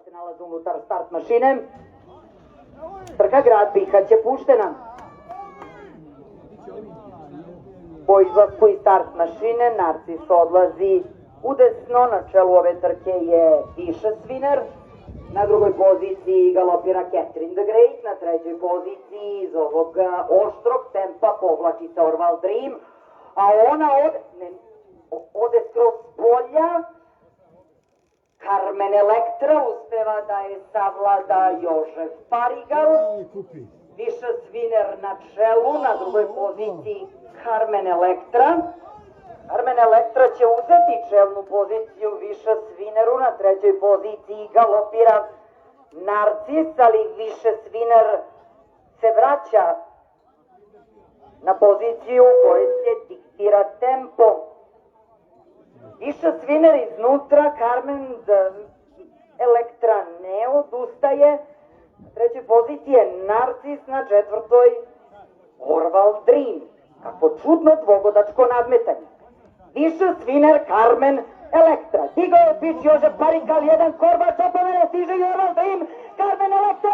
se nalaze unutar start mašine. Trka grad Bihać je puštena. Po izlasku iz start mašine Narcis odlazi udesno, na čelu ove trke je Viša Sviner. Na drugoj poziciji galopira Catherine the Great, na trećoj poziciji iz ovog oštrog tempa povlači se Orval Dream, a ona ode skroz polja. Carmen Electra uspeva da je savlada Jožef Parigal. Viša Sviner na čelu, na drugoj poziciji Carmen Electra. Carmen Electra će uzeti čelnu poziciju Viša Svineru, na trećoj poziciji galopira Narcis, ali Viša Sviner se vraća na poziciju u kojoj se diktira tempo. Viša Sviner iznutra, Carmen Electra ne odustaje, na trećoj poziciji je Narcis, na četvrtoj Orval Dream. Kako čudno dvogodačko nadmetanje. Viša Sviner, Carmen Electra. Digao je pič Jožef Parigal, jedan korbač, opomene, stiže i Orval Dream. Carmen Electra,